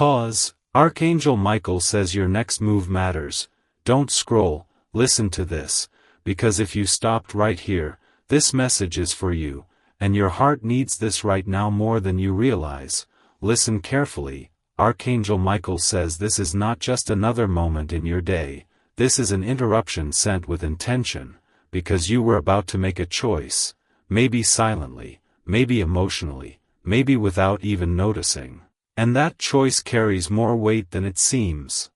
Pause. Archangel Michael says your next move matters. Don't scroll, listen to this, because if you stopped right here, this message is for you, and your heart needs this right now more than you realize. Listen carefully. Archangel Michael says this is not just another moment in your day, this is an interruption sent with intention, because you were about to make a choice, maybe silently, maybe emotionally, maybe without even noticing. And that choice carries more weight than it seems.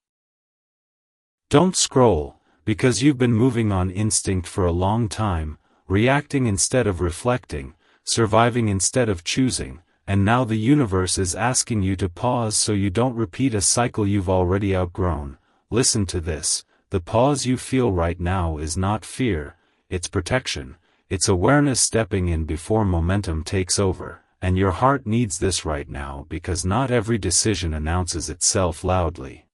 Don't scroll, because you've been moving on instinct for a long time, reacting instead of reflecting, surviving instead of choosing, and now the universe is asking you to pause so you don't repeat a cycle you've already outgrown. Listen to this, the pause you feel right now is not fear, it's protection, it's awareness stepping in before momentum takes over. And your heart needs this right now because not every decision announces itself loudly.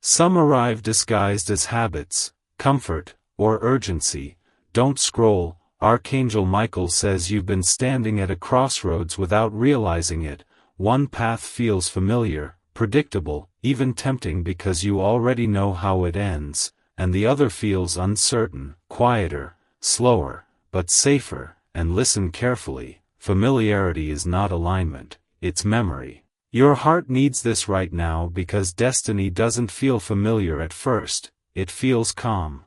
Some arrive disguised as habits, comfort, or urgency. Don't scroll. Archangel Michael says you've been standing at a crossroads without realizing it. One path feels familiar, predictable, even tempting because you already know how it ends, and the other feels uncertain, quieter, slower, but safer. And listen carefully. Familiarity is not alignment, it's memory. Your heart needs this right now because destiny doesn't feel familiar at first, it feels calm.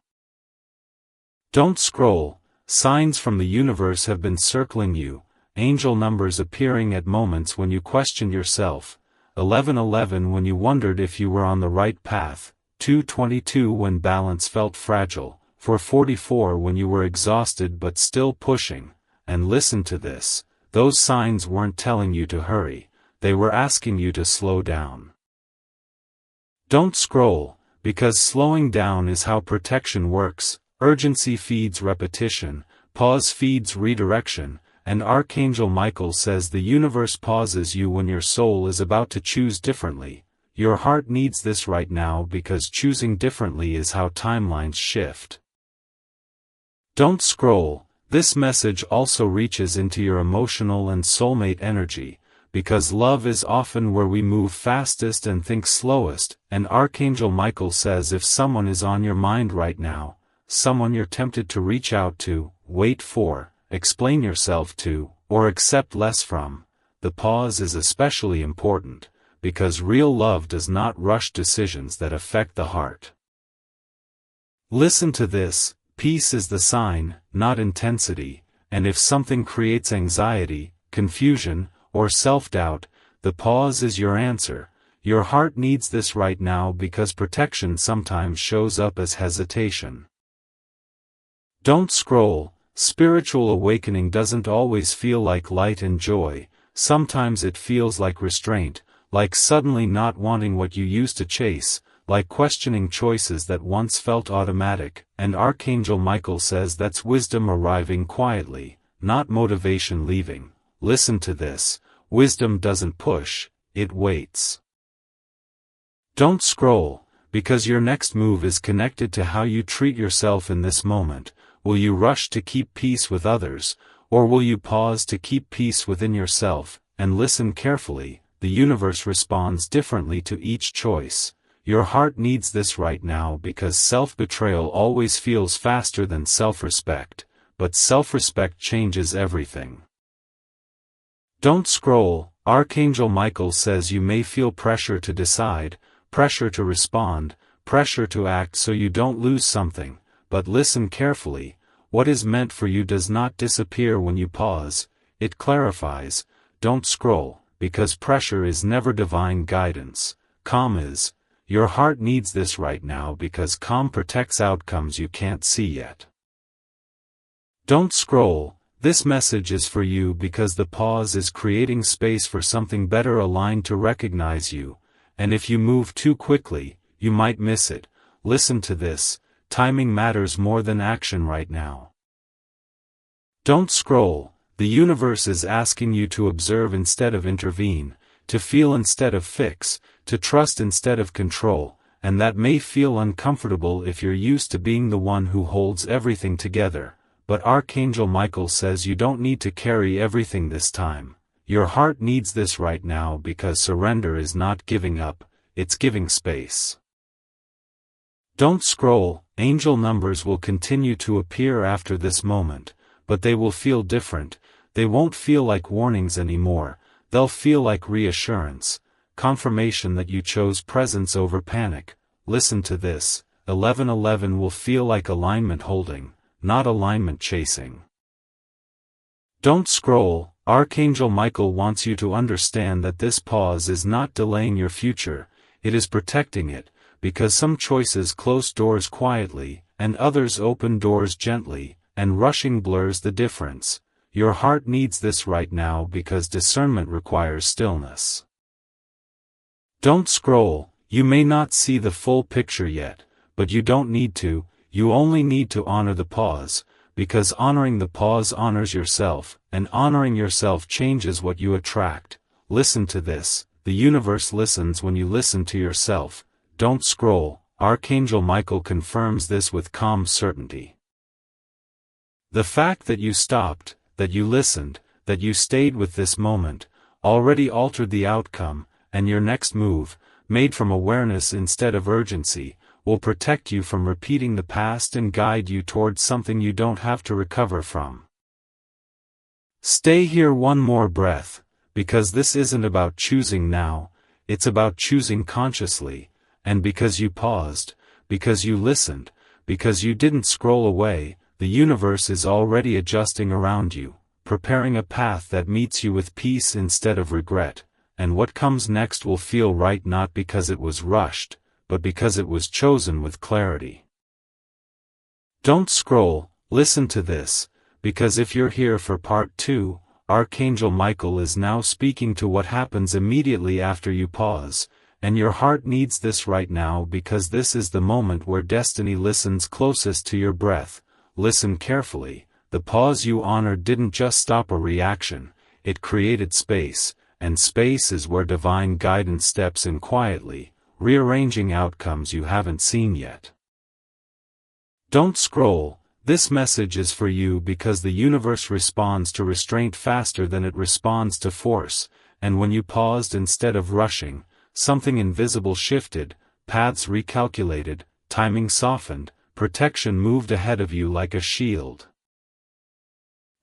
Don't scroll. Signs from the universe have been circling you, angel numbers appearing at moments when you question yourself, 1111 when you wondered if you were on the right path, 222 when balance felt fragile, 444 when you were exhausted but still pushing. And listen to this, those signs weren't telling you to hurry, they were asking you to slow down. Don't scroll, because slowing down is how protection works. Urgency feeds repetition, pause feeds redirection, and Archangel Michael says the universe pauses you when your soul is about to choose differently. Your heart needs this right now because choosing differently is how timelines shift. Don't scroll. This message also reaches into your emotional and soulmate energy, because love is often where we move fastest and think slowest, and Archangel Michael says if someone is on your mind right now, someone you're tempted to reach out to, wait for, explain yourself to, or accept less from, the pause is especially important, because real love does not rush decisions that affect the heart. Listen to this. Peace is the sign, not intensity, and if something creates anxiety, confusion, or self-doubt, the pause is your answer. Your heart needs this right now because protection sometimes shows up as hesitation. Don't scroll. Spiritual awakening doesn't always feel like light and joy, sometimes it feels like restraint, like suddenly not wanting what you used to chase, like questioning choices that once felt automatic, and Archangel Michael says that's wisdom arriving quietly, not motivation leaving. Listen to this, wisdom doesn't push, it waits. Don't scroll, because your next move is connected to how you treat yourself in this moment. Will you rush to keep peace with others, or will you pause to keep peace within yourself? And listen carefully, the universe responds differently to each choice. Your heart needs this right now because self-betrayal always feels faster than self-respect, but self-respect changes everything. Don't scroll. Archangel Michael says you may feel pressure to decide, pressure to respond, pressure to act so you don't lose something, but listen carefully, what is meant for you does not disappear when you pause, it clarifies. Don't scroll, because pressure is never divine guidance, calm is. Your heart needs this right now because calm protects outcomes you can't see yet. Don't scroll. This message is for you because the pause is creating space for something better aligned to recognize you, and if you move too quickly, you might miss it. Listen to this, timing matters more than action right now. Don't scroll. The universe is asking you to observe instead of intervene, to feel instead of fix, to trust instead of control, and that may feel uncomfortable if you're used to being the one who holds everything together, but Archangel Michael says you don't need to carry everything this time. Your heart needs this right now because surrender is not giving up, it's giving space. Don't scroll. Angel numbers will continue to appear after this moment, but they will feel different. They won't feel like warnings anymore, they'll feel like reassurance, confirmation that you chose presence over panic. Listen to this, 1111 will feel like alignment holding, not alignment chasing. Don't scroll. Archangel Michael wants you to understand that this pause is not delaying your future, it is protecting it, because some choices close doors quietly, and others open doors gently, and rushing blurs the difference. Your heart needs this right now because discernment requires stillness. Don't scroll. You may not see the full picture yet, but you don't need to, you only need to honor the pause, because honoring the pause honors yourself, and honoring yourself changes what you attract. Listen to this, the universe listens when you listen to yourself. Don't scroll. Archangel Michael confirms this with calm certainty. The fact that you stopped, that you listened, that you stayed with this moment, already altered the outcome, and your next move, made from awareness instead of urgency, will protect you from repeating the past and guide you towards something you don't have to recover from. Stay here one more breath, because this isn't about choosing now, it's about choosing consciously, and because you paused, because you listened, because you didn't scroll away, the universe is already adjusting around you, preparing a path that meets you with peace instead of regret, and what comes next will feel right not because it was rushed, but because it was chosen with clarity. Don't scroll. Listen to this, because if you're here for part 2, Archangel Michael is now speaking to what happens immediately after you pause, and your heart needs this right now because this is the moment where destiny listens closest to your breath. Listen carefully. The pause you honored didn't just stop a reaction, it created space, and space is where divine guidance steps in quietly, rearranging outcomes you haven't seen yet. Don't scroll. This message is for you because the universe responds to restraint faster than it responds to force, and when you paused instead of rushing, something invisible shifted, paths recalculated, timing softened, protection moved ahead of you like a shield.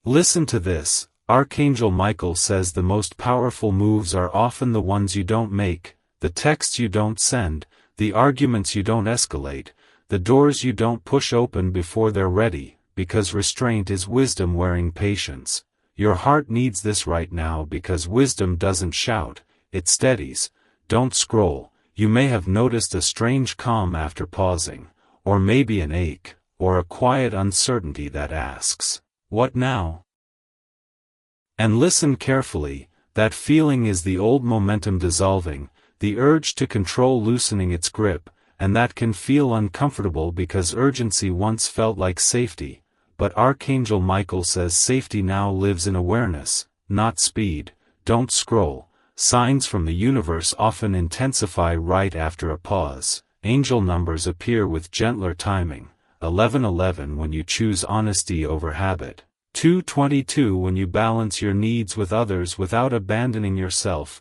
Listen to this. Archangel Michael says the most powerful moves are often the ones you don't make, the texts you don't send, the arguments you don't escalate, the doors you don't push open before they're ready, because restraint is wisdom wearing patience. Your heart needs this right now because wisdom doesn't shout, it steadies. Don't scroll. You may have noticed a strange calm after pausing, or maybe an ache, or a quiet uncertainty that asks, "What now?" And listen carefully, that feeling is the old momentum dissolving, the urge to control loosening its grip, and that can feel uncomfortable because urgency once felt like safety, but Archangel Michael says safety now lives in awareness, not speed. Don't scroll. Signs from the universe often intensify right after a pause. Angel numbers appear with gentler timing. 1111 when you choose honesty over habit. 222 when you balance your needs with others without abandoning yourself.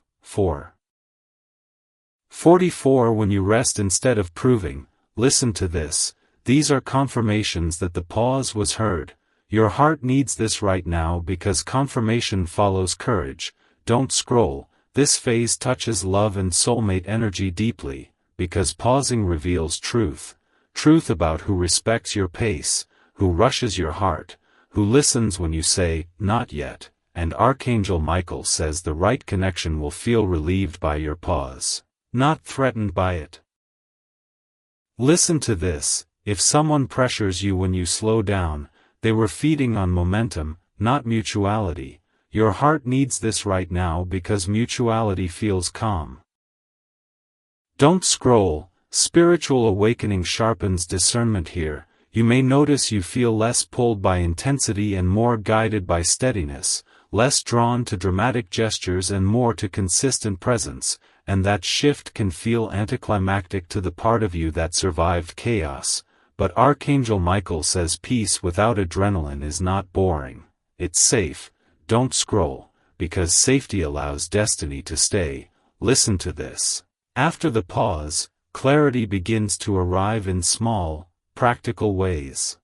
44 when you rest instead of proving. Listen to this. These are confirmations that the pause was heard. Your heart needs this right now because confirmation follows courage. Don't scroll. This phase touches love and soulmate energy deeply, because pausing reveals truth. Truth about who respects your pace, who rushes your heart, who listens when you say, "Not yet," and Archangel Michael says the right connection will feel relieved by your pause, not threatened by it. Listen to this. If someone pressures you when you slow down, they were feeding on momentum, not mutuality. Your heart needs this right now because mutuality feels calm. Don't scroll. Spiritual awakening sharpens discernment here. You may notice you feel less pulled by intensity and more guided by steadiness, less drawn to dramatic gestures and more to consistent presence, and that shift can feel anticlimactic to the part of you that survived chaos. But Archangel Michael says peace without adrenaline is not boring. It's safe. Don't scroll, because safety allows destiny to stay. Listen to this. After the pause, clarity begins to arrive in small, practical ways.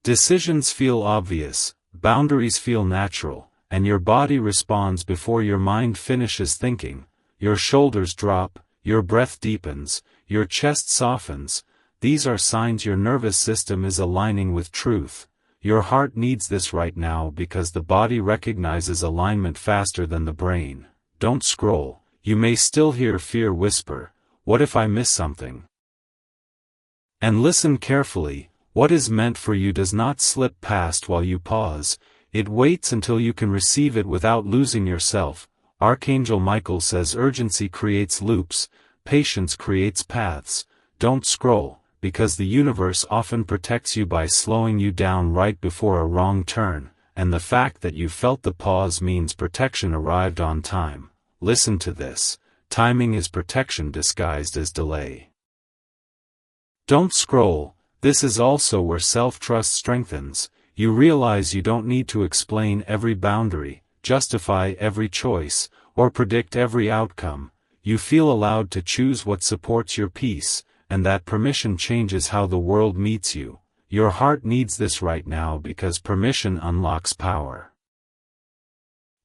Decisions feel obvious, boundaries feel natural, and your body responds before your mind finishes thinking. Your shoulders drop, your breath deepens, your chest softens. These are signs your nervous system is aligning with truth. Your heart needs this right now because the body recognizes alignment faster than the brain. Don't scroll. You may still hear fear whisper, "What if I miss something?" And listen carefully. What is meant for you does not slip past while you pause. It waits until you can receive it without losing yourself. Archangel Michael says urgency creates loops, patience creates paths. Don't scroll, because the universe often protects you by slowing you down right before a wrong turn, and the fact that you felt the pause means protection arrived on time. Listen to this. Timing is protection disguised as delay. Don't scroll. This is also where self-trust strengthens. You realize you don't need to explain every boundary, justify every choice, or predict every outcome. You feel allowed to choose what supports your peace, and that permission changes how the world meets you. Your heart needs this right now because permission unlocks power.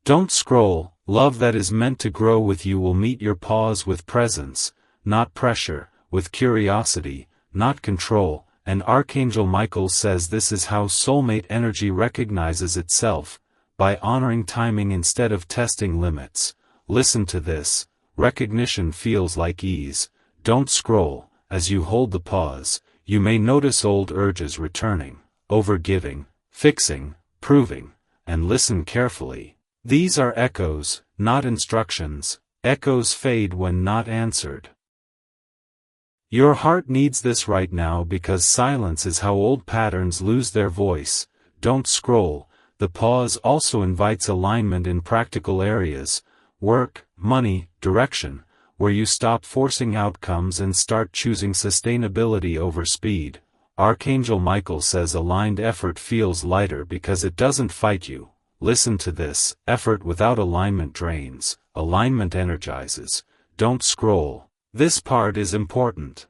Don't scroll. Love that is meant to grow with you will meet your pause with presence, not pressure, with curiosity, not control. And Archangel Michael says this is how soulmate energy recognizes itself, by honoring timing instead of testing limits. Listen to this. Recognition feels like ease. Don't scroll. As you hold the pause, you may notice old urges returning, overgiving, fixing, proving, and listen carefully. These are echoes, not instructions. Echoes fade when not answered. Your heart needs this right now because silence is how old patterns lose their voice. Don't scroll. The pause also invites alignment in practical areas, work, money, direction, where you stop forcing outcomes and start choosing sustainability over speed. Archangel Michael says aligned effort feels lighter because it doesn't fight you. Listen to this. Effort without alignment drains. Alignment energizes. Don't scroll. This part is important.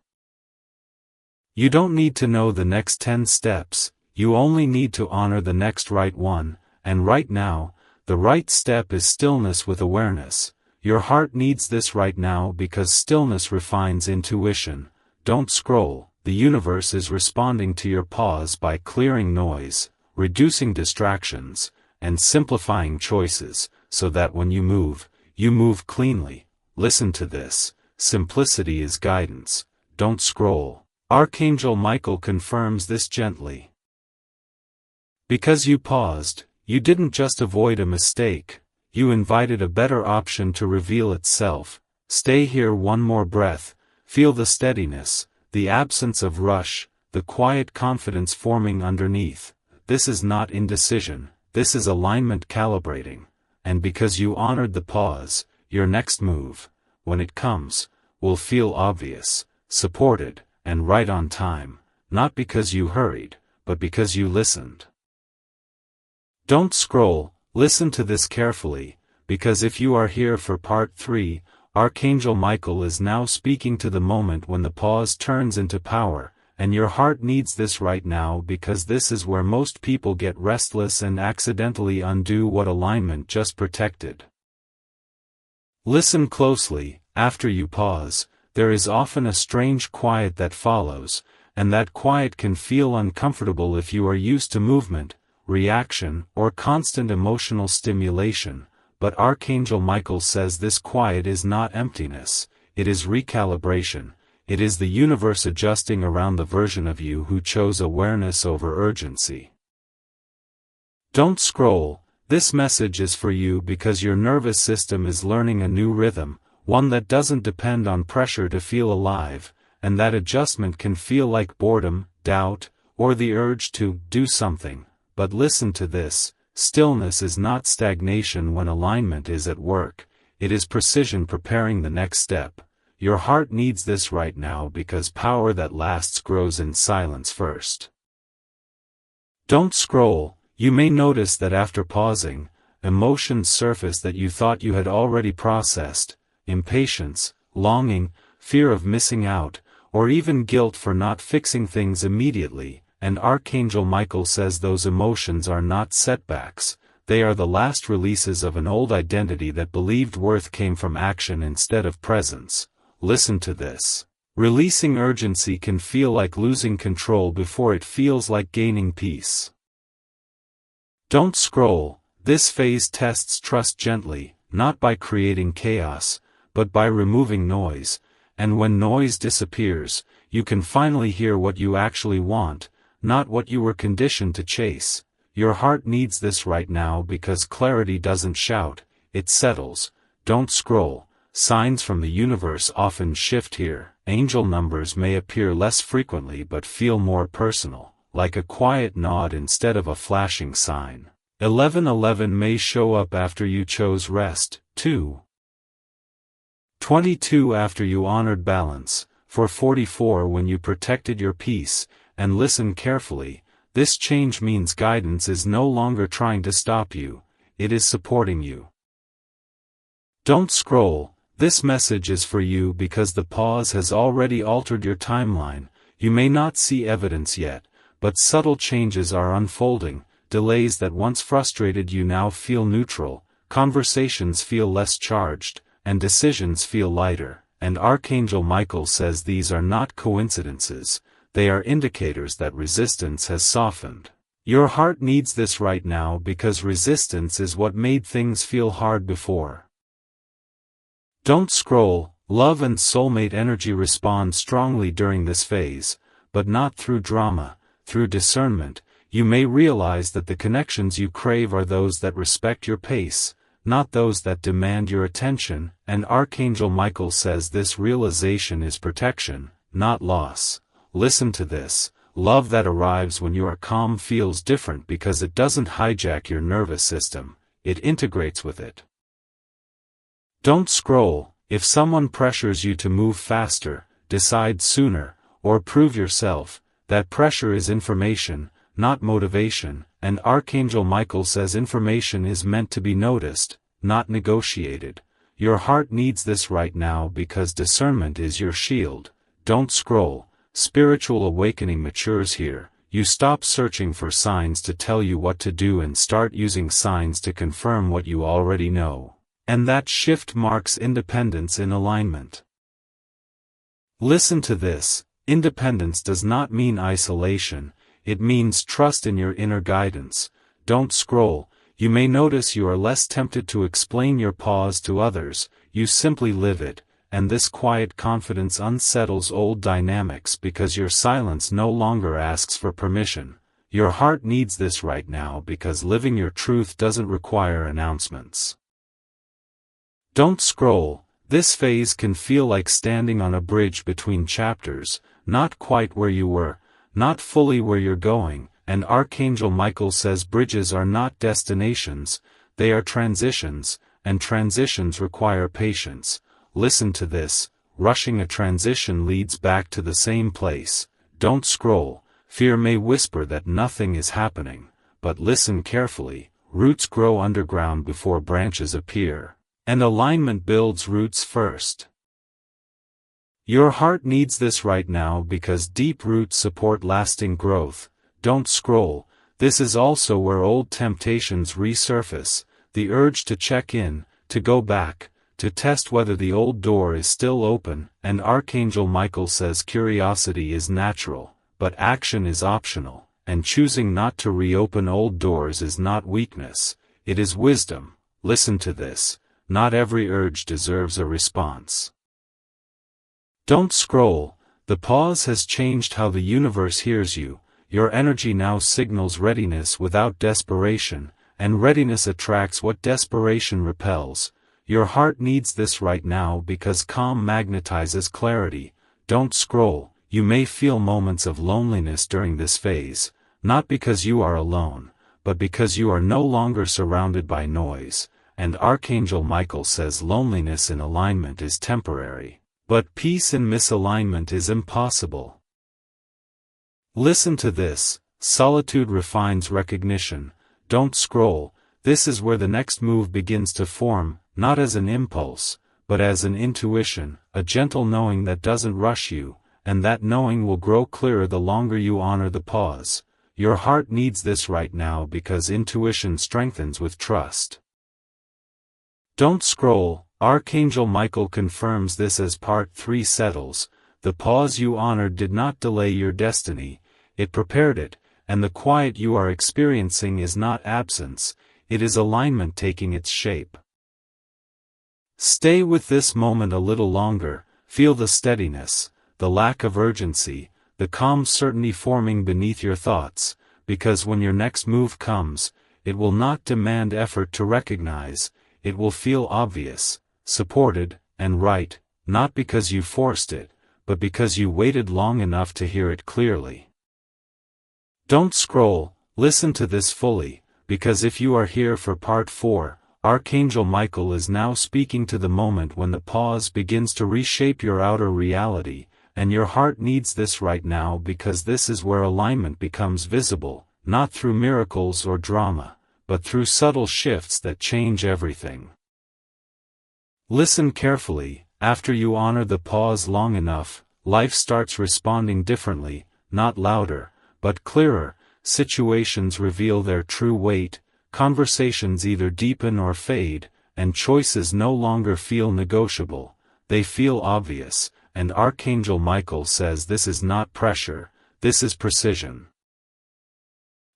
You don't need to know the next 10 steps, you only need to honor the next right one, and right now, the right step is stillness with awareness. Your heart needs this right now because stillness refines intuition. Don't scroll. The universe is responding to your pause by clearing noise, reducing distractions, and simplifying choices, so that when you move cleanly. Listen to this. Simplicity is guidance. Don't scroll. Archangel Michael confirms this gently. Because you paused, you didn't just avoid a mistake, you invited a better option to reveal itself. Stay here one more breath, feel the steadiness, the absence of rush, the quiet confidence forming underneath. This is not indecision, this is alignment calibrating. And because you honored the pause, your next move, when it comes, will feel obvious, supported, and right on time, not because you hurried, but because you listened. Don't scroll. Listen to this carefully, because if you are here for part 3, Archangel Michael is now speaking to the moment when the pause turns into power, and your heart needs this right now because this is where most people get restless and accidentally undo what alignment just protected. Listen closely. After you pause, there is often a strange quiet that follows, and that quiet can feel uncomfortable if you are used to movement, reaction, or constant emotional stimulation, but Archangel Michael says this quiet is not emptiness, it is recalibration, it is the universe adjusting around the version of you who chose awareness over urgency. Don't scroll. This message is for you because your nervous system is learning a new rhythm, one that doesn't depend on pressure to feel alive, and that adjustment can feel like boredom, doubt, or the urge to do something. But listen to this. Stillness is not stagnation when alignment is at work, it is precision preparing the next step. Your heart needs this right now because power that lasts grows in silence first. Don't scroll. You may notice that after pausing, emotions surface that you thought you had already processed: impatience, longing, fear of missing out, or even guilt for not fixing things immediately. And Archangel Michael says those emotions are not setbacks, they are the last releases of an old identity that believed worth came from action instead of presence. Listen to this. Releasing urgency can feel like losing control before it feels like gaining peace. Don't scroll. This phase tests trust gently, not by creating chaos, but by removing noise. And when noise disappears, you can finally hear what you actually want, not what you were conditioned to chase. Your heart needs this right now because clarity doesn't shout, it settles. Don't scroll. Signs from the universe often shift here. Angel numbers may appear less frequently but feel more personal, like a quiet nod instead of a flashing sign. 1111 may show up after you chose rest, too. 22 after you honored balance, for 44 when you protected your peace. And listen carefully, this change means guidance is no longer trying to stop you, it is supporting you. Don't scroll. This message is for you because the pause has already altered your timeline. You may not see evidence yet, but subtle changes are unfolding. Delays that once frustrated you now feel neutral, conversations feel less charged, and decisions feel lighter. And Archangel Michael says these are not coincidences, they are indicators that resistance has softened. Your heart needs this right now because resistance is what made things feel hard before. Don't scroll. Love and soulmate energy respond strongly during this phase, but not through drama, through discernment. You may realize that the connections you crave are those that respect your pace, not those that demand your attention. And Archangel Michael says this realization is protection, not loss. Listen to this. Love that arrives when you are calm feels different because it doesn't hijack your nervous system, it integrates with it. Don't scroll. If someone pressures you to move faster, decide sooner, or prove yourself, that pressure is information, not motivation. And Archangel Michael says information is meant to be noticed, not negotiated. Your heart needs this right now because discernment is your shield. Don't scroll. Spiritual awakening matures here. You stop searching for signs to tell you what to do and start using signs to confirm what you already know. And that shift marks independence in alignment. Listen to this. Independence does not mean isolation, it means trust in your inner guidance. Don't scroll. You may notice you are less tempted to explain your pause to others, you simply live it, and this quiet confidence unsettles old dynamics because your silence no longer asks for permission. Your heart needs this right now because living your truth doesn't require announcements. Don't scroll. This phase can feel like standing on a bridge between chapters, not quite where you were, not fully where you're going. And Archangel Michael says bridges are not destinations, they are transitions, and transitions require patience. Listen to this. Rushing a transition leads back to the same place. Don't scroll. Fear may whisper that nothing is happening, but listen carefully. Roots grow underground before branches appear. And alignment builds roots first. Your heart needs this right now because deep roots support lasting growth. Don't scroll. This is also where old temptations resurface, the urge to check in, to go back, to test whether the old door is still open. And Archangel Michael says curiosity is natural, but action is optional, and choosing not to reopen old doors is not weakness, it is wisdom. Listen to this. Not every urge deserves a response. Don't scroll. The pause has changed how the universe hears you. Your energy now signals readiness without desperation, and readiness attracts what desperation repels. Your heart needs this right now because calm magnetizes clarity. Don't scroll. You may feel moments of loneliness during this phase, not because you are alone, but because you are no longer surrounded by noise. And Archangel Michael says loneliness in alignment is temporary, but peace in misalignment is impossible. Listen to this. Solitude refines recognition. Don't scroll. this is where the next move begins to form, not as an impulse, but as an intuition, a gentle knowing that doesn't rush you, and that knowing will grow clearer the longer you honor the pause. Your heart needs this right now because intuition strengthens with trust. Don't scroll. Archangel Michael confirms this as part 3 settles. The pause you honored did not delay your destiny, it prepared it, and the quiet you are experiencing is not absence, it is alignment taking its shape. Stay with this moment a little longer, feel the steadiness, the lack of urgency, the calm certainty forming beneath your thoughts, because when your next move comes, it will not demand effort to recognize, it will feel obvious, supported, and right, not because you forced it, but because you waited long enough to hear it clearly. Don't scroll, listen to this fully, because if you are here for part 4, Archangel Michael is now speaking to the moment when the pause begins to reshape your outer reality, and your heart needs this right now because this is where alignment becomes visible, not through miracles or drama, but through subtle shifts that change everything. Listen carefully. After you honor the pause long enough, life starts responding differently, not louder, but clearer. Situations reveal their true weight, conversations either deepen or fade, and choices no longer feel negotiable, they feel obvious, and Archangel Michael says this is not pressure, this is precision.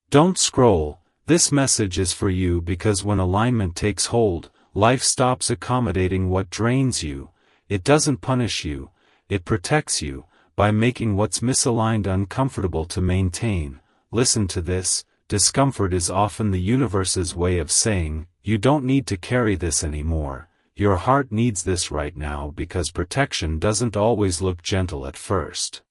Don't scroll. This message is for you because when alignment takes hold, life stops accommodating what drains you. It doesn't punish you, it protects you, by making what's misaligned uncomfortable to maintain. Listen to this, discomfort is often the universe's way of saying, you don't need to carry this anymore, your heart needs this right now because protection doesn't always look gentle at first.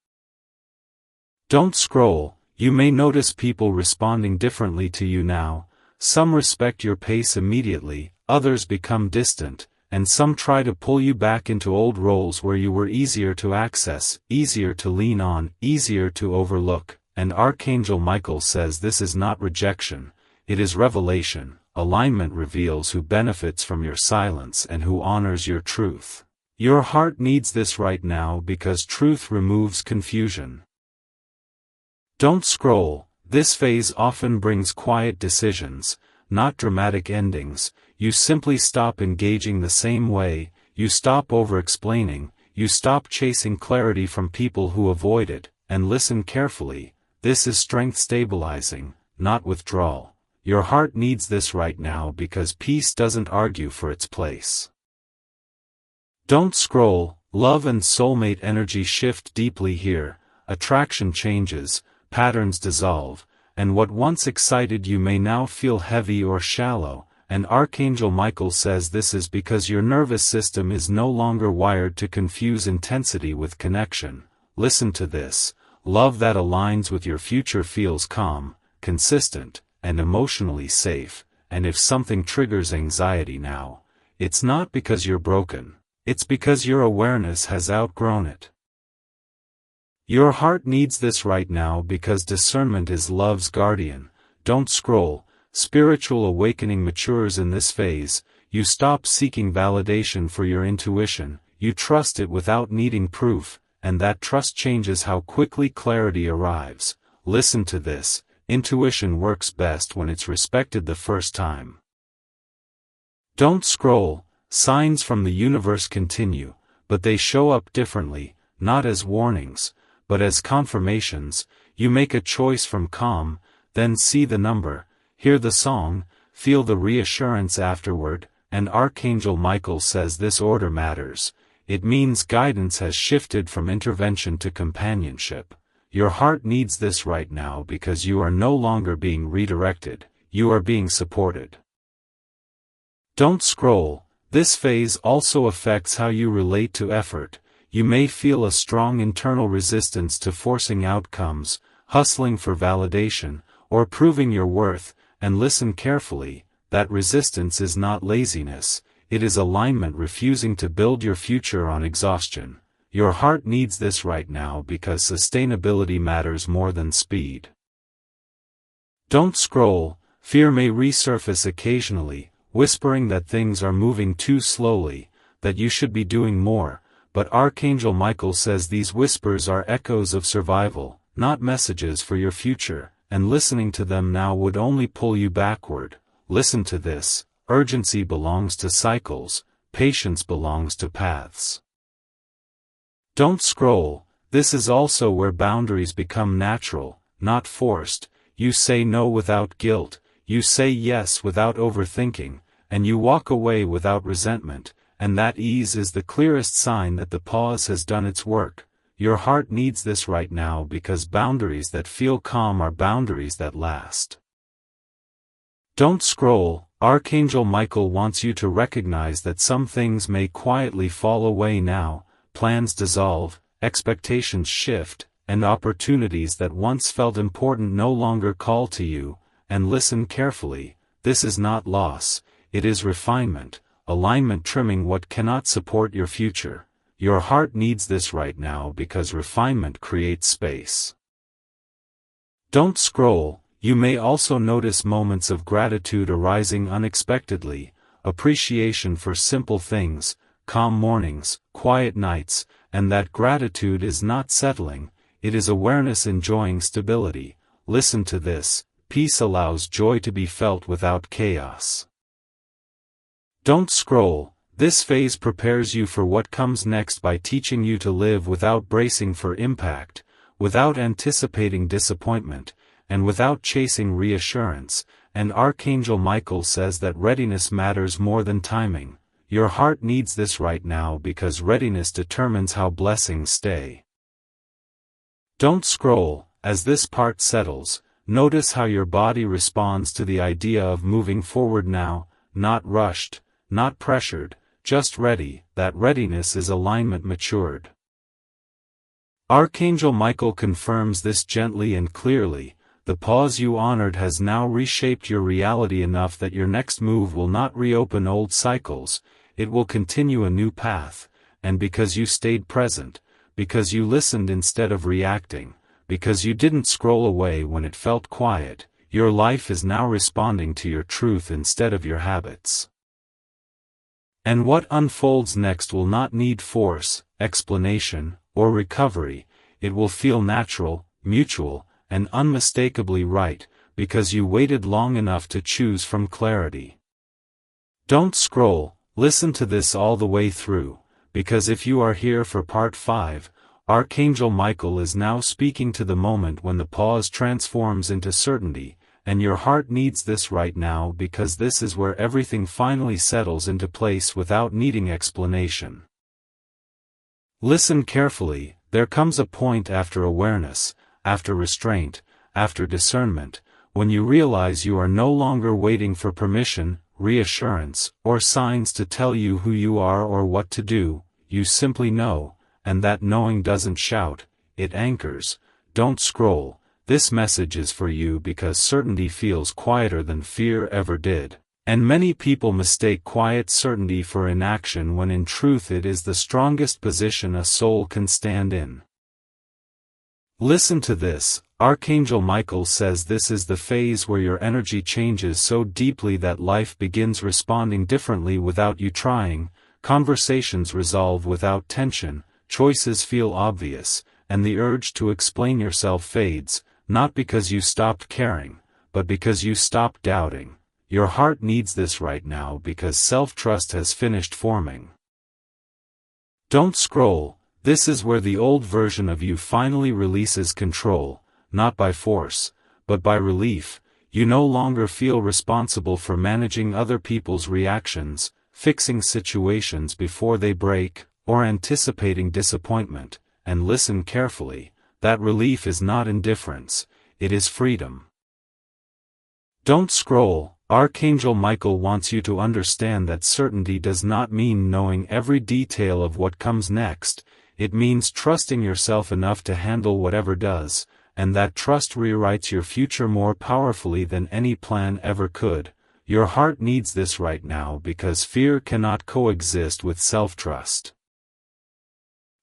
Don't scroll. You may notice people responding differently to you now, some respect your pace immediately, others become distant, and some try to pull you back into old roles where you were easier to access, easier to lean on, easier to overlook, and Archangel Michael says this is not rejection, it is revelation. Alignment reveals who benefits from your silence and who honors your truth. Your heart needs this right now because truth removes confusion. Don't scroll. This phase often brings quiet decisions, not dramatic endings. You simply stop engaging the same way, you stop over-explaining, you stop chasing clarity from people who avoid it, and listen carefully. This is strength stabilizing, not withdrawal. Your heart needs this right now because peace doesn't argue for its place. Don't scroll. Love and soulmate energy shift deeply here, attraction changes, patterns dissolve, and what once excited you may now feel heavy or shallow, and Archangel Michael says this is because your nervous system is no longer wired to confuse intensity with connection. Listen to this, love that aligns with your future feels calm, consistent, and emotionally safe, and if something triggers anxiety now, it's not because you're broken, it's because your awareness has outgrown it. Your heart needs this right now because discernment is love's guardian. Don't scroll. Spiritual awakening matures in this phase. You stop seeking validation for your intuition, you trust it without needing proof, and that trust changes how quickly clarity arrives. Listen to this, intuition works best when it's respected the first time. Don't scroll. Signs from the universe continue, but they show up differently, not as warnings, but as confirmations. You make a choice from calm, then see the number, hear the song, feel the reassurance afterward, and Archangel Michael says this order matters. It means guidance has shifted from intervention to companionship. Your heart needs this right now because you are no longer being redirected, you are being supported. Don't scroll. This phase also affects how you relate to effort. You may feel a strong internal resistance to forcing outcomes, hustling for validation, or proving your worth, and listen carefully, that resistance is not laziness, it is alignment refusing to build your future on exhaustion. Your heart needs this right now because sustainability matters more than speed. Don't scroll. Fear may resurface occasionally, whispering that things are moving too slowly, that you should be doing more, but Archangel Michael says these whispers are echoes of survival, not messages for your future, and listening to them now would only pull you backward. Listen to this: urgency belongs to cycles, patience belongs to paths. Don't scroll. This is also where boundaries become natural, not forced. You say no without guilt, you say yes without overthinking, and you walk away without resentment, and that ease is the clearest sign that the pause has done its work. Your heart needs this right now because boundaries that feel calm are boundaries that last. Don't scroll. Archangel Michael wants you to recognize that some things may quietly fall away now, plans dissolve, expectations shift, and opportunities that once felt important no longer call to you, and listen carefully. This is not loss, it is refinement, alignment trimming what cannot support your future. Your heart needs this right now because refinement creates space. Don't scroll. You may also notice moments of gratitude arising unexpectedly, appreciation for simple things, calm mornings, quiet nights, and that gratitude is not settling, it is awareness enjoying stability. Listen to this: peace allows joy to be felt without chaos. Don't scroll. This phase prepares you for what comes next by teaching you to live without bracing for impact, without anticipating disappointment, and without chasing reassurance, and Archangel Michael says that readiness matters more than timing. Your heart needs this right now because readiness determines how blessings stay. Don't scroll. As this part settles, notice how your body responds to the idea of moving forward now, not rushed, not pressured, just ready. That readiness is alignment matured. Archangel Michael confirms this gently and clearly. The pause you honored has now reshaped your reality enough that your next move will not reopen old cycles, it will continue a new path, and because you stayed present, because you listened instead of reacting, because you didn't scroll away when it felt quiet, your life is now responding to your truth instead of your habits. And what unfolds next will not need force, explanation, or recovery. It will feel natural, mutual, and unmistakably right, because you waited long enough to choose from clarity. Don't scroll. Listen to this all the way through, because if you are here for part 5, Archangel Michael is now speaking to the moment when the pause transforms into certainty, and your heart needs this right now because this is where everything finally settles into place without needing explanation. Listen carefully. There comes a point after awareness, after restraint, after discernment, when you realize you are no longer waiting for permission, reassurance, or signs to tell you who you are or what to do. You simply know, and that knowing doesn't shout, it anchors. Don't scroll. This message is for you because certainty feels quieter than fear ever did, and many people mistake quiet certainty for inaction when in truth it is the strongest position a soul can stand in. Listen to this. Archangel Michael says this is the phase where your energy changes so deeply that life begins responding differently without you trying, conversations resolve without tension, choices feel obvious, and the urge to explain yourself fades, not because you stopped caring, but because you stopped doubting. Your heart needs this right now because self-trust has finished forming. Don't scroll. This is where the old version of you finally releases control, not by force, but by relief. You no longer feel responsible for managing other people's reactions, fixing situations before they break, or anticipating disappointment. And listen carefully, that relief is not indifference, it is freedom. Don't scroll. Archangel Michael wants you to understand that certainty does not mean knowing every detail of what comes next. It means trusting yourself enough to handle whatever does, and that trust rewrites your future more powerfully than any plan ever could. Your heart needs this right now because fear cannot coexist with self-trust.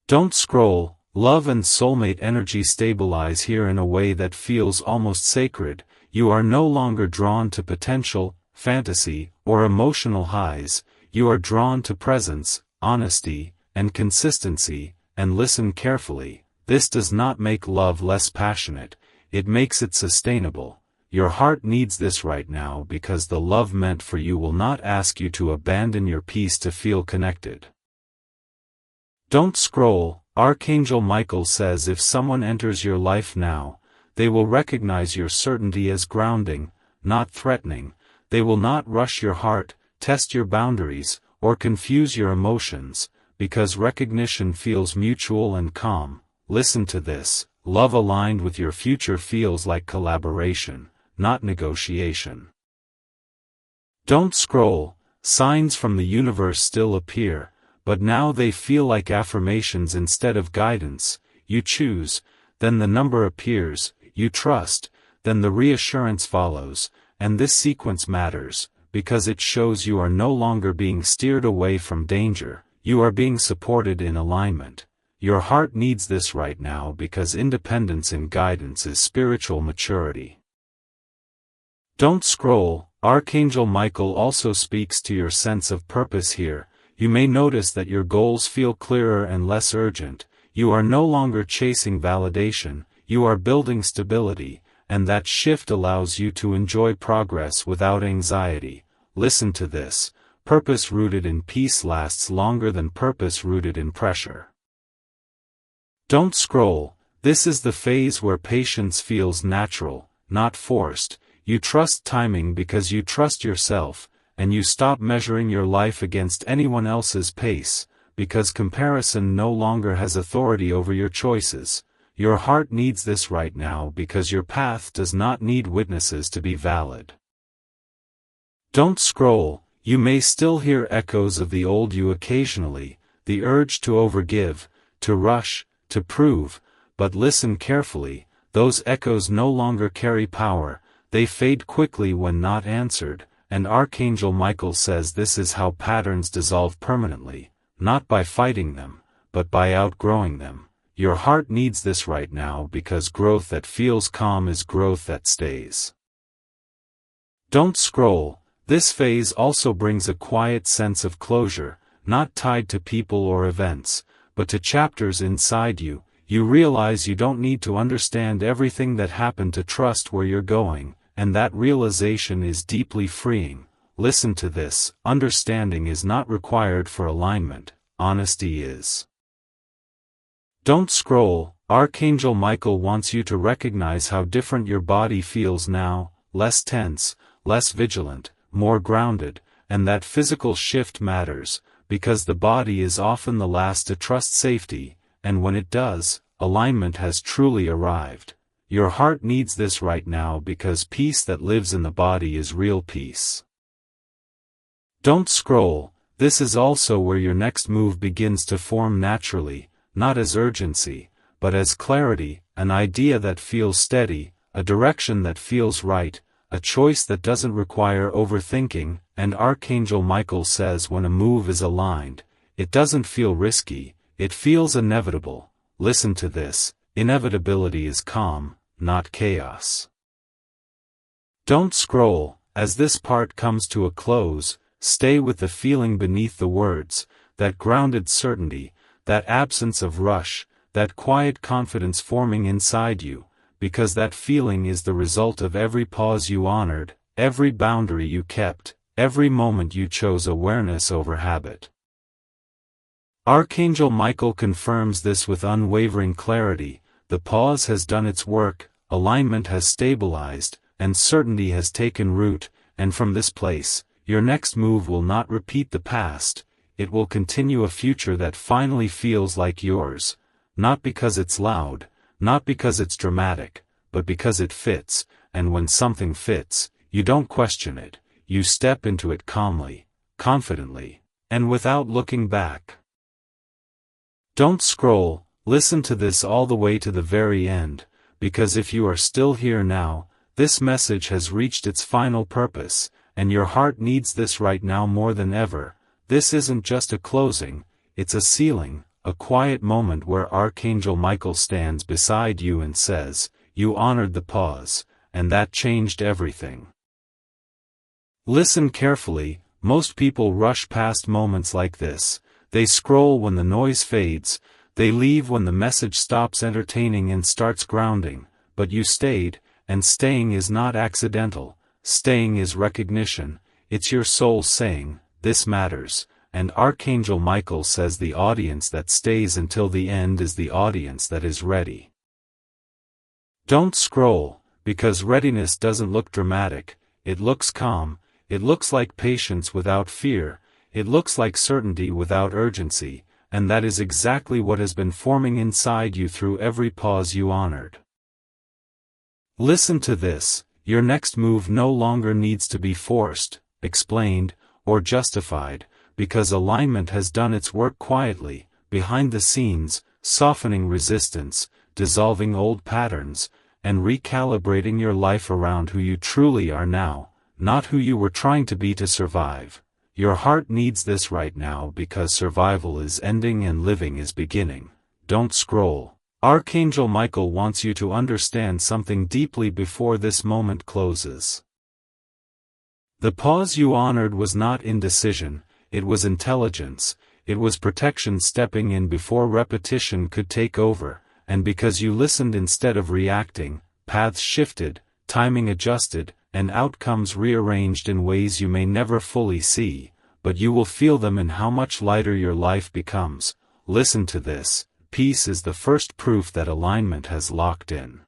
Don't scroll. Love and soulmate energy stabilize here in a way that feels almost sacred. You are no longer drawn to potential, fantasy, or emotional highs. You are drawn to presence, honesty, and consistency, and listen carefully. This does not make love less passionate, it makes it sustainable. Your heart needs this right now because the love meant for you will not ask you to abandon your peace to feel connected. Don't scroll. Archangel Michael says if someone enters your life now, they will recognize your certainty as grounding, not threatening. They will not rush your heart, test your boundaries, or confuse your emotions, because recognition feels mutual and calm. Listen to this. Love aligned with your future feels like collaboration, not negotiation. Don't scroll. Signs from the universe still appear, but now they feel like affirmations instead of guidance. You choose, then the number appears. You trust, then the reassurance follows, and this sequence matters, because it shows you are no longer being steered away from danger, you are being supported in alignment. Your heart needs this right now because independence in guidance is spiritual maturity. Don't scroll. Archangel Michael also speaks to your sense of purpose here. You may notice that your goals feel clearer and less urgent. You are no longer chasing validation, you are building stability, and that shift allows you to enjoy progress without anxiety. Listen to this. Purpose rooted in peace lasts longer than purpose rooted in pressure. Don't scroll. This is the phase where patience feels natural, not forced. You trust timing because you trust yourself, and you stop measuring your life against anyone else's pace, because comparison no longer has authority over your choices. Your heart needs this right now because your path does not need witnesses to be valid. Don't scroll. You may still hear echoes of the old you occasionally, the urge to overgive, to rush, to prove, but listen carefully. Those echoes no longer carry power, they fade quickly when not answered, and Archangel Michael says this is how patterns dissolve permanently, not by fighting them, but by outgrowing them. Your heart needs this right now because growth that feels calm is growth that stays. Don't scroll. This phase also brings a quiet sense of closure, not tied to people or events, but to chapters inside you. You realize you don't need to understand everything that happened to trust where you're going, and that realization is deeply freeing. Listen to this. Understanding is not required for alignment, honesty is. Don't scroll. Archangel Michael wants you to recognize how different your body feels now, less tense, less vigilant, more grounded, and that physical shift matters, because the body is often the last to trust safety, and when it does, alignment has truly arrived. Your heart needs this right now because peace that lives in the body is real peace. Don't scroll. This is also where your next move begins to form naturally, not as urgency, but as clarity, an idea that feels steady, a direction that feels right, a choice that doesn't require overthinking, and Archangel Michael says when a move is aligned, it doesn't feel risky, it feels inevitable. Listen to this. Inevitability is calm, not chaos. Don't scroll. As this part comes to a close, stay with the feeling beneath the words, that grounded certainty, that absence of rush, that quiet confidence forming inside you, because that feeling is the result of every pause you honored, every boundary you kept, every moment you chose awareness over habit. Archangel Michael confirms this with unwavering clarity. The pause has done its work, alignment has stabilized, and certainty has taken root, and from this place, your next move will not repeat the past, it will continue a future that finally feels like yours, not because it's loud, not because it's dramatic, but because it fits, and when something fits, you don't question it, you step into it calmly, confidently, and without looking back. Don't scroll. Listen to this all the way to the very end, because if you are still here now, this message has reached its final purpose, and your heart needs this right now more than ever. This isn't just a closing, it's a sealing, a quiet moment where Archangel Michael stands beside you and says, "You honored the pause, and that changed everything. Listen carefully. Most people rush past moments like this. They scroll when the noise fades, they leave when the message stops entertaining and starts grounding, but you stayed, and staying is not accidental, staying is recognition, it's your soul saying, this matters, and Archangel Michael says the audience that stays until the end is the audience that is ready. Don't scroll, because readiness doesn't look dramatic, it looks calm, it looks like patience without fear, it looks like certainty without urgency, and that is exactly what has been forming inside you through every pause you honored. Listen to this, your next move no longer needs to be forced, explained, or justified, because alignment has done its work quietly, behind the scenes, softening resistance, dissolving old patterns, and recalibrating your life around who you truly are now, not who you were trying to be to survive. Your heart needs this right now because survival is ending and living is beginning. Don't scroll. Archangel Michael wants you to understand something deeply before this moment closes. The pause you honored was not indecision, it was intelligence, it was protection stepping in before repetition could take over, and because you listened instead of reacting, paths shifted, timing adjusted, and outcomes rearranged in ways you may never fully see, but you will feel them in how much lighter your life becomes. Listen to this, peace is the first proof that alignment has locked in.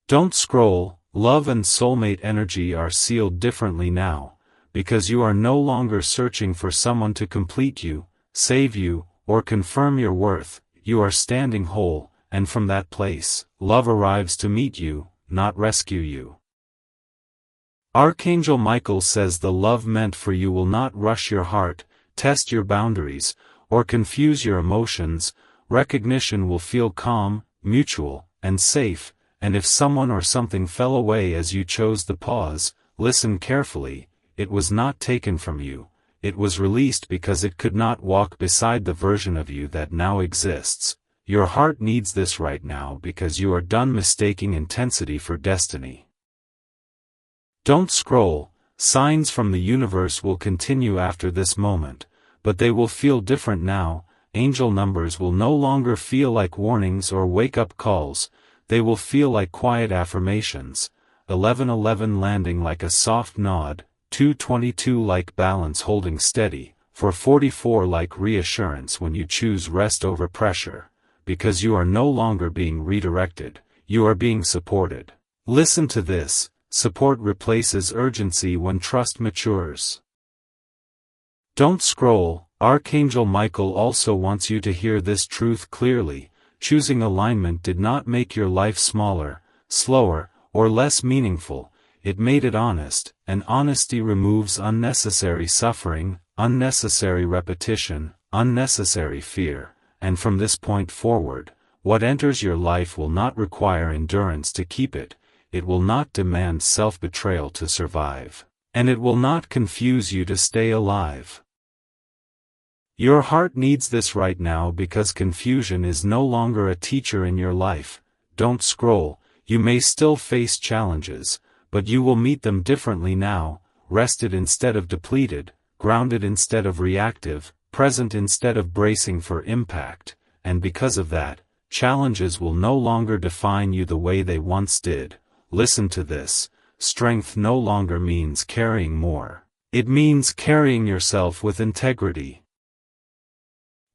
Don't scroll, love and soulmate energy are sealed differently now, because you are no longer searching for someone to complete you, save you, or confirm your worth, you are standing whole, and from that place, love arrives to meet you, not rescue you. Archangel Michael says the love meant for you will not rush your heart, test your boundaries, or confuse your emotions. Recognition will feel calm, mutual, and safe, and if someone or something fell away as you chose the pause, listen carefully, it was not taken from you, it was released because it could not walk beside the version of you that now exists. Your heart needs this right now because you are done mistaking intensity for destiny. Don't scroll, signs from the universe will continue after this moment, but they will feel different now. Angel numbers will no longer feel like warnings or wake-up calls, they will feel like quiet affirmations, 1111 landing like a soft nod, 222 like balance holding steady, 444 like reassurance when you choose rest over pressure, because you are no longer being redirected, you are being supported. Listen to this. Support replaces urgency when trust matures. Don't scroll. Archangel Michael also wants you to hear this truth clearly. Choosing alignment did not make your life smaller, slower, or less meaningful. It made it honest, and honesty removes unnecessary suffering, unnecessary repetition, unnecessary fear, and from this point forward, what enters your life will not require endurance to keep it. It will not demand self-betrayal to survive, and it will not confuse you to stay alive. Your heart needs this right now because confusion is no longer a teacher in your life. Don't scroll, you may still face challenges, but you will meet them differently now, rested instead of depleted, grounded instead of reactive, present instead of bracing for impact, and because of that, challenges will no longer define you the way they once did. Listen to this, strength no longer means carrying more. It means carrying yourself with integrity.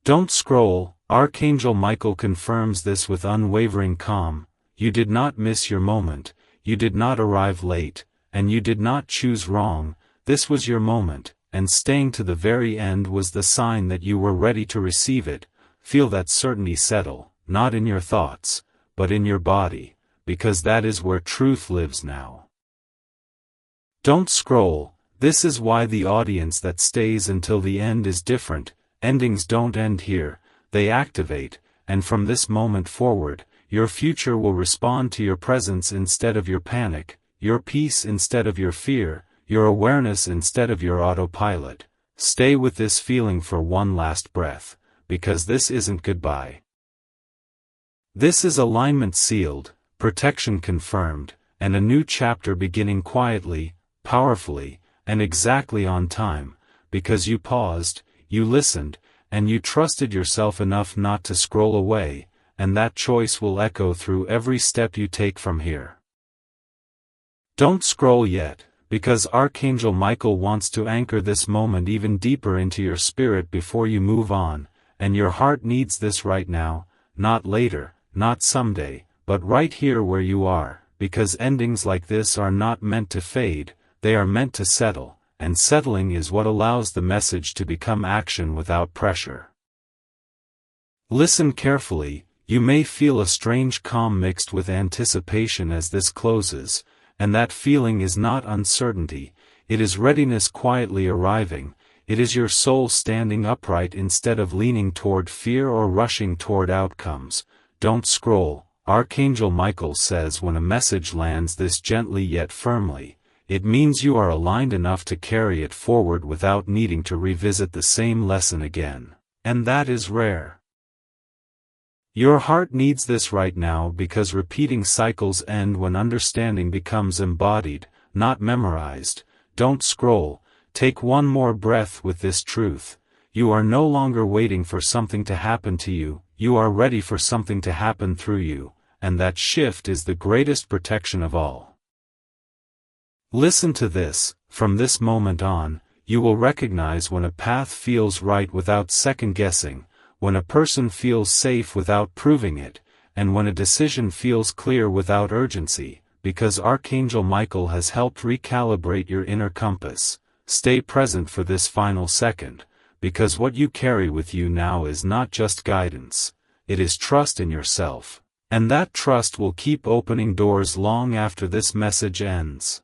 Don't scroll. Archangel Michael confirms this with unwavering calm. You did not miss your moment, you did not arrive late, and you did not choose wrong. This was your moment, and staying to the very end was the sign that you were ready to receive it. Feel that certainty settle, not in your thoughts, but in your body, because that is where truth lives now. Don't scroll. This is why the audience that stays until the end is different. Endings don't end here, they activate, and from this moment forward, your future will respond to your presence instead of your panic, your peace instead of your fear, your awareness instead of your autopilot. Stay with this feeling for one last breath, because this isn't goodbye. This is alignment sealed, protection confirmed, and a new chapter beginning quietly, powerfully, and exactly on time, because you paused, you listened, and you trusted yourself enough not to scroll away, and that choice will echo through every step you take from here. Don't scroll yet, because Archangel Michael wants to anchor this moment even deeper into your spirit before you move on, and your heart needs this right now, not later, not someday, but right here where you are, because endings like this are not meant to fade, they are meant to settle, and settling is what allows the message to become action without pressure. Listen carefully, you may feel a strange calm mixed with anticipation as this closes, and that feeling is not uncertainty, it is readiness quietly arriving, it is your soul standing upright instead of leaning toward fear or rushing toward outcomes. Don't scroll, Archangel Michael says when a message lands this gently yet firmly, it means you are aligned enough to carry it forward without needing to revisit the same lesson again. And that is rare. Your heart needs this right now because repeating cycles end when understanding becomes embodied, not memorized. Don't scroll, take one more breath with this truth. You are no longer waiting for something to happen to you, you are ready for something to happen through you, and that shift is the greatest protection of all. Listen to this, from this moment on, you will recognize when a path feels right without second-guessing, when a person feels safe without proving it, and when a decision feels clear without urgency, because Archangel Michael has helped recalibrate your inner compass. Stay present for this final second, because what you carry with you now is not just guidance, it is trust in yourself, and that trust will keep opening doors long after this message ends.